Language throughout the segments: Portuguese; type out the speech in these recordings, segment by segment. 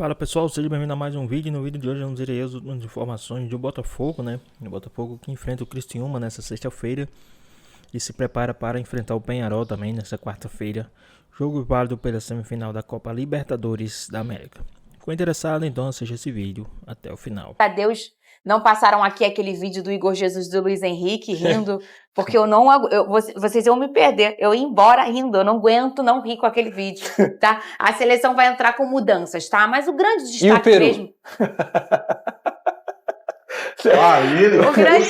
Fala pessoal, seja bem-vindo a mais um vídeo. No vídeo de hoje vamos irei as últimas informações do Botafogo, né? O Botafogo que enfrenta o Criciúma nessa sexta-feira e se prepara para enfrentar o Peñarol também nessa quarta-feira. Jogo válido pela semifinal da Copa Libertadores da América. Ficou interessado? Então assista esse vídeo até o final. Deus, não passaram aqui aquele vídeo do Igor Jesus e do Luiz Henrique rindo, porque vocês iam me perder, eu ia embora rindo, eu não aguento não rir com aquele vídeo, tá? A seleção vai entrar com mudanças, tá? Mas o grande destaque e o Peru? mesmo...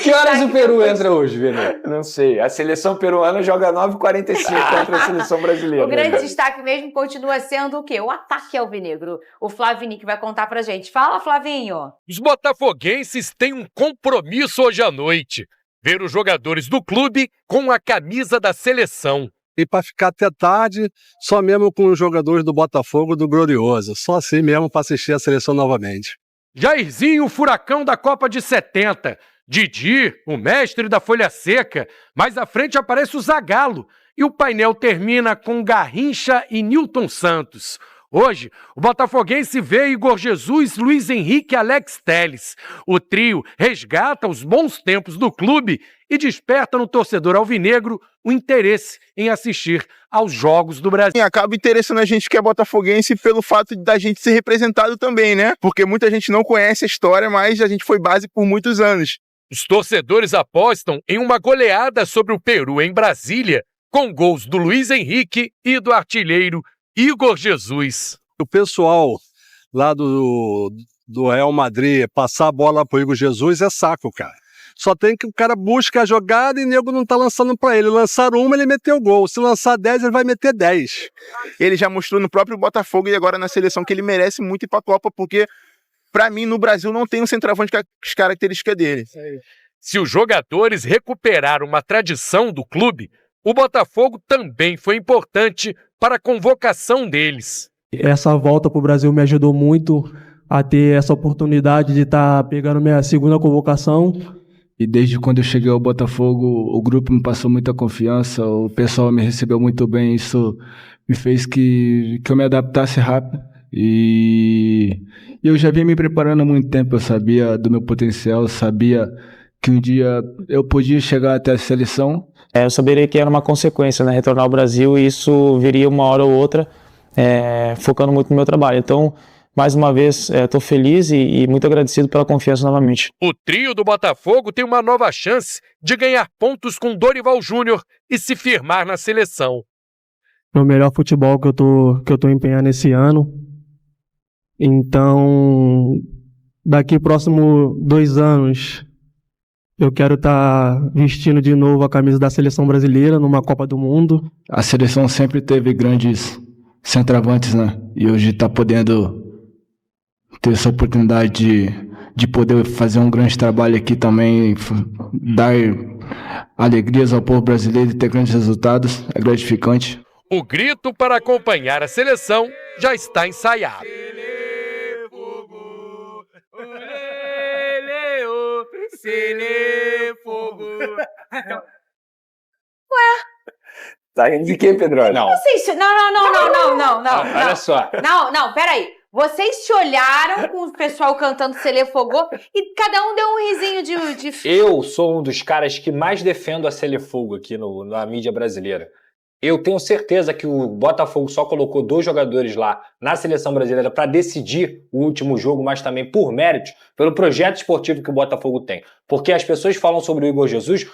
Que horas o Peru entra hoje, Vini? Não sei. A seleção peruana joga 9h45 contra a seleção brasileira. O grande destaque mesmo continua sendo o quê? O ataque alvinegro. O Flavinho que vai contar pra gente. Fala, Flavinho! Os botafoguenses têm um compromisso hoje à noite. Ver os jogadores do clube com a camisa da seleção. E para ficar até tarde, só mesmo com os jogadores do Botafogo do Glorioso. Só assim mesmo para assistir a seleção novamente. Jairzinho, o furacão da Copa de 70. Didi, o mestre da folha seca. Mais à frente aparece o Zagallo. E o painel termina com Garrincha e Nilton Santos. Hoje, o botafoguense vê Igor Jesus, Luiz Henrique e Alex Telles. O trio resgata os bons tempos do clube e desperta no torcedor alvinegro o interesse em assistir aos Jogos do Brasil. Acaba interessando a gente que é botafoguense pelo fato da gente ser representado também, né? Porque muita gente não conhece a história, mas a gente foi base por muitos anos. Os torcedores apostam em uma goleada sobre o Peru em Brasília, com gols do Luiz Henrique e do artilheiro Igor Jesus. O pessoal lá do Real Madrid passar a bola pro Igor Jesus é saco, cara. Só tem que o cara busca a jogada e o nego não tá lançando pra ele. Lançar uma, ele meteu o gol. Se lançar 10, ele vai meter 10. Ele já mostrou no próprio Botafogo e agora na seleção que ele merece muito ir pra Copa, porque pra mim no Brasil não tem um centroavante com as características dele. Se os jogadores recuperaram uma tradição do clube, o Botafogo também foi importante para a convocação deles. Essa volta para o Brasil me ajudou muito a ter essa oportunidade de estar pegando minha segunda convocação. E desde quando eu cheguei ao Botafogo, o grupo me passou muita confiança, o pessoal me recebeu muito bem, isso me fez que eu me adaptasse rápido. E eu já vinha me preparando há muito tempo, eu sabia do meu potencial, eu sabia que um dia eu podia chegar até a seleção. Eu saberia que era uma consequência, né, retornar ao Brasil, e isso viria uma hora ou outra, focando muito no meu trabalho. Então, mais uma vez, estou feliz e muito agradecido pela confiança novamente. O trio do Botafogo tem uma nova chance de ganhar pontos com Dorival Júnior e se firmar na seleção. É o melhor futebol que eu tô empenhando esse ano. Então, daqui próximo 2 anos, eu quero estar vestindo de novo a camisa da seleção brasileira numa Copa do Mundo. A seleção sempre teve grandes centroavantes, né? E hoje está podendo ter essa oportunidade de poder fazer um grande trabalho aqui também, dar alegrias ao povo brasileiro e ter grandes resultados, é gratificante. O grito para acompanhar a seleção já está ensaiado. Ué? Tá rindo de quê, Pedro? Não. Não. Olha só. Não, peraí. Vocês se olharam com o pessoal cantando Sele Fogo e cada um deu um risinho de... Eu sou um dos caras que mais defendo a Sele Fogo aqui na mídia brasileira. Eu tenho certeza que o Botafogo só colocou 2 jogadores lá na seleção brasileira para decidir o último jogo, mas também por mérito, pelo projeto esportivo que o Botafogo tem. Porque as pessoas falam sobre o Igor Jesus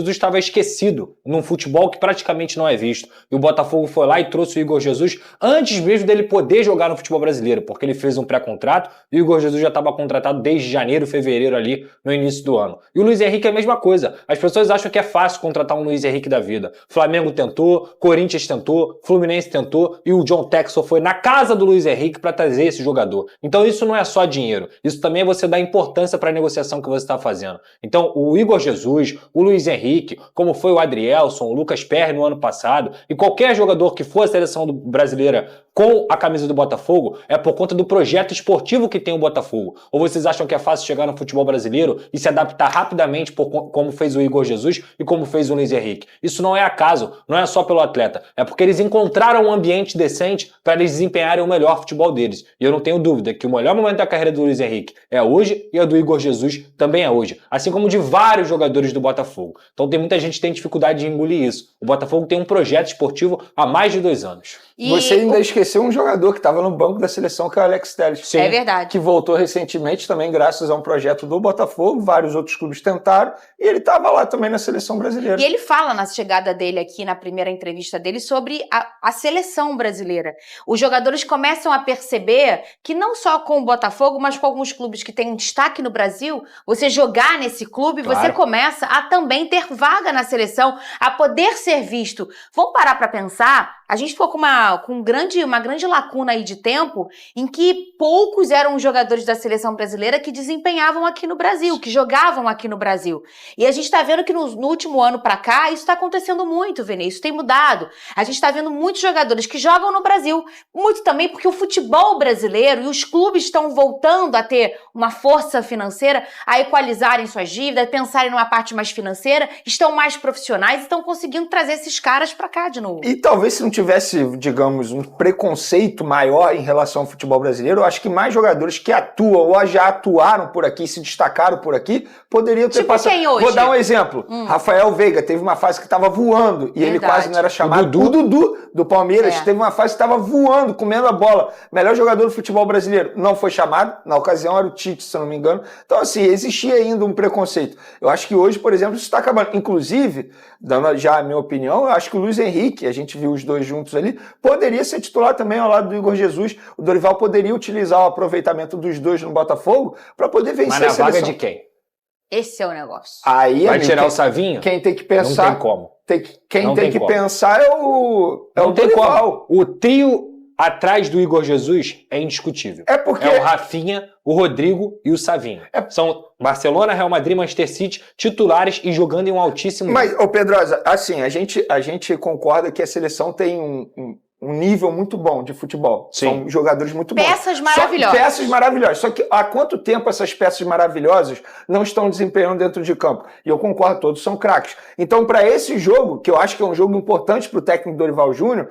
estava esquecido num futebol que praticamente não é visto. E o Botafogo foi lá e trouxe o Igor Jesus antes mesmo dele poder jogar no futebol brasileiro, porque ele fez um pré-contrato e o Igor Jesus já estava contratado desde janeiro, fevereiro ali no início do ano. E o Luiz Henrique é a mesma coisa. As pessoas acham que é fácil contratar um Luiz Henrique da vida. Flamengo tentou, Corinthians tentou, Fluminense tentou e o John Textor foi na casa do Luiz Henrique para trazer esse jogador. Então isso não é só dinheiro, isso também é você dar importância para a negociação que você está fazendo. Então o Igor Jesus, o Luiz Henrique, como foi o Adrielson, o Lucas Perry no ano passado e qualquer jogador que for a seleção brasileira com a camisa do Botafogo é por conta do projeto esportivo que tem o Botafogo. Ou vocês acham que é fácil chegar no futebol brasileiro e se adaptar rapidamente como fez o Igor Jesus e como fez o Luiz Henrique? Isso não é acaso, não é só pelo pelo atleta, é porque eles encontraram um ambiente decente para eles desempenharem o melhor futebol deles. E eu não tenho dúvida que o melhor momento da carreira do Luiz Henrique é hoje e a do Igor Jesus também é hoje, assim como de vários jogadores do Botafogo. Então tem muita gente que tem dificuldade de engolir isso. O Botafogo tem um projeto esportivo há mais de 2 anos. E Você ainda esqueceu um jogador que estava no banco da seleção, que é o Alex Telles. É verdade. Que voltou recentemente também graças a um projeto do Botafogo, vários outros clubes tentaram, e ele estava lá também na seleção brasileira. E ele fala na chegada dele aqui, na primeira entrevista dele, sobre a seleção brasileira. Os jogadores começam a perceber que não só com o Botafogo, mas com alguns clubes que têm destaque no Brasil, você jogar nesse clube, você começa a também ter vaga na seleção, a poder ser visto. Vamos parar para pensar, a gente ficou com uma grande lacuna aí de tempo em que poucos eram os jogadores da seleção brasileira que desempenhavam aqui no Brasil, que jogavam aqui no Brasil. E a gente está vendo que no último ano para cá, isso está acontecendo muito, Vene, isso tem mudado. A gente está vendo muitos jogadores que jogam no Brasil, muito também porque o futebol brasileiro e os clubes estão voltando a ter uma força financeira, a equalizarem suas dívidas, pensarem numa parte mais financeira, estão mais profissionais e estão conseguindo trazer esses caras para cá de novo. E talvez se não tivesse, digamos, um preconceito maior em relação ao futebol brasileiro, eu acho que mais jogadores que atuam ou já atuaram por aqui, se destacaram por aqui, poderiam ter passado. Quem hoje? Vou dar um exemplo. Rafael Veiga teve uma fase que estava voando e ele quase não era chamado. O Dudu do Palmeiras teve uma fase que estava voando, comendo a bola. Melhor jogador do futebol brasileiro. Não foi chamado. Na ocasião era o Tite, se eu não me engano. Então, assim, existia ainda um preconceito. Eu acho que hoje, por exemplo, isso está acabando. Inclusive, dando já a minha opinião, eu acho que o Luiz Henrique, a gente viu os dois juntos ali, poderia ser titular também ao lado do Igor Jesus. O Dorival poderia utilizar o aproveitamento dos dois no Botafogo para poder vencer a seleção. Mas na vaga de quem? Esse é o negócio. Aí, vai amigo, tirar o Savinho? Quem tem que pensar... Não tem como. Quem tem que pensar é o Dorival. O trio atrás do Igor Jesus é indiscutível. É porque... É o Rafinha, o Rodrigo e o Savinho. São Barcelona, Real Madrid, Manchester City, titulares e jogando em um altíssimo nível. Mas, ô Pedrosa, assim, a gente concorda que a seleção tem um nível muito bom de futebol. Sim. São jogadores muito bons. Peças maravilhosas. Peças maravilhosas. Só que há quanto tempo essas peças maravilhosas não estão desempenhando dentro de campo? E eu concordo, todos são craques. Então, para esse jogo, que eu acho que é um jogo importante para o técnico Dorival Júnior,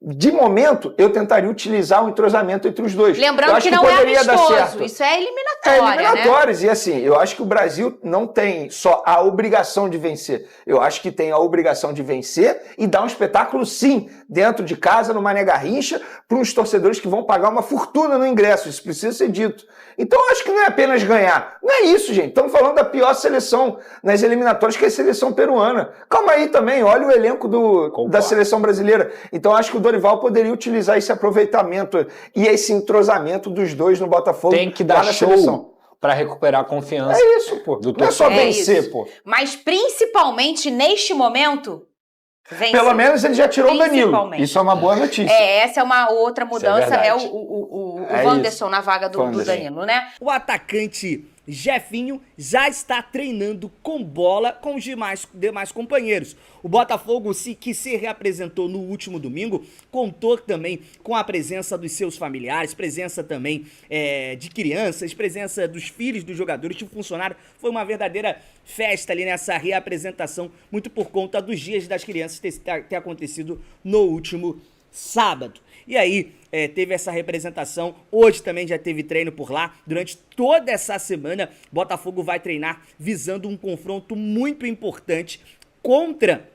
de momento, eu tentaria utilizar um entrosamento entre os dois. Lembrando que não é amistoso, isso é eliminatórias, né? E assim, eu acho que o Brasil não tem só a obrigação de vencer. Eu acho que tem a obrigação de vencer e dar um espetáculo, sim, dentro de casa, no Mané Garrincha, para uns torcedores que vão pagar uma fortuna no ingresso. Isso precisa ser dito. Então, eu acho que não é apenas ganhar. Não é isso, gente. Estamos falando da pior seleção nas eliminatórias, que é a seleção peruana. Calma aí também, olha o elenco da seleção brasileira. Então, eu acho que o Dorival poderia utilizar esse aproveitamento e esse entrosamento dos dois no Botafogo. Tem que dar show para recuperar a confiança. É isso, pô. Não é só vencer, isso. pô. Mas principalmente neste momento, vencer. Pelo menos ele já tirou o Danilo. Isso é uma boa notícia. Essa é uma outra mudança, é o Wanderson na vaga do Danilo, né? O atacante Jefinho já está treinando com bola com os demais companheiros. O Botafogo, que se reapresentou no último domingo, contou também com a presença dos seus familiares, presença também de crianças, presença dos filhos dos jogadores, de funcionário. Foi uma verdadeira festa ali nessa reapresentação, muito por conta dos dias das crianças ter acontecido no último sábado. E aí, teve essa representação, hoje também já teve treino por lá, durante toda essa semana, Botafogo vai treinar visando um confronto muito importante contra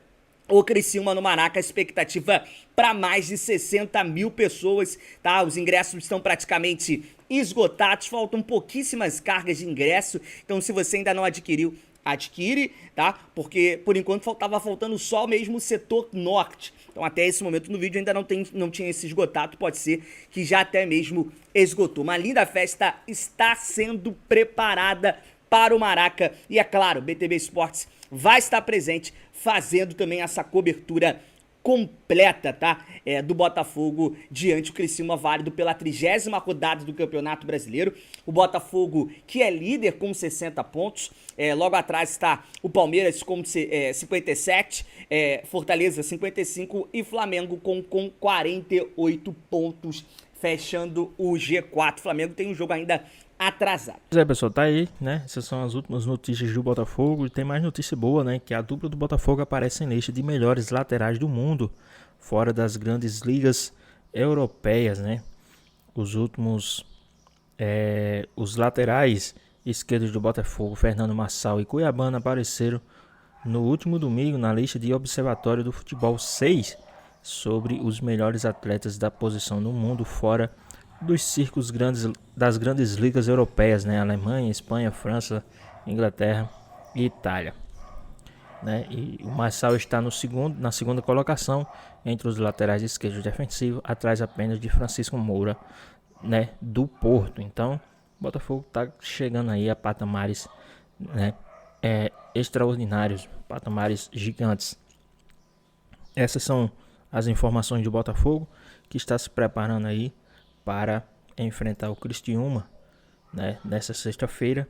o Criciúma no Maraca, a expectativa para mais de 60 mil pessoas, tá? Os ingressos estão praticamente esgotados, faltam pouquíssimas cargas de ingresso, então se você ainda não adquiriu, adquire, tá? Porque por enquanto tava faltando só mesmo o setor norte. Então até esse momento no vídeo ainda não tinha esse esgotado, pode ser que já até mesmo esgotou. Uma linda festa está sendo preparada para o Maraca e é claro, BTB Esportes vai estar presente fazendo também essa cobertura completa, tá? Do Botafogo diante do Criciúma, válido pela 30ª rodada do Campeonato Brasileiro. O Botafogo, que é líder com 60 pontos. Logo atrás está o Palmeiras com 57, Fortaleza 55 e Flamengo com 48 pontos, fechando o G4. O Flamengo tem um jogo ainda atrasado. Pois é, pessoal, tá aí, né? Essas são as últimas notícias do Botafogo. E tem mais notícia boa, né? Que a dupla do Botafogo aparece neste de melhores laterais do mundo. fora das grandes ligas europeias, né? Os laterais esquerdos do Botafogo, Fernando Marçal e Cuiabano, apareceram no último domingo na lista de Observatório do Futebol 6 sobre os melhores atletas da posição no mundo fora dos circos das grandes ligas europeias, né? Alemanha, Espanha, França, Inglaterra e Itália, né? E o Marçal está na segunda colocação entre os laterais esquerdos defensivos, atrás apenas de Francisco Moura, né, do Porto. Então, o Botafogo está chegando aí a patamares, né, extraordinários, patamares gigantes. Essas são as informações do Botafogo, que está se preparando aí para enfrentar o Criciúma, né, nessa sexta-feira.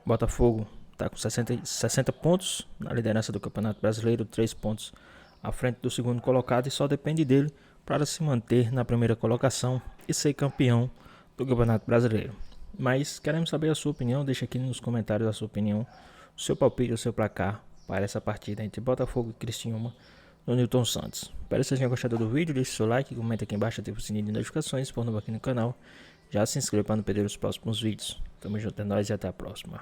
Botafogo está com 60 pontos na liderança do Campeonato Brasileiro, 3 pontos à frente do segundo colocado, e só depende dele para se manter na primeira colocação e ser campeão do Campeonato Brasileiro. Mas queremos saber a sua opinião, deixa aqui nos comentários a sua opinião, o seu palpite, o seu placar para essa partida entre Botafogo e Criciúma no Newton Santos. Espero que vocês tenham gostado do vídeo, deixe seu like, comenta aqui embaixo, ative o sininho de notificações, se for novo aqui no canal, já se inscreva para não perder os próximos vídeos. Tamo junto, é nóis e até a próxima.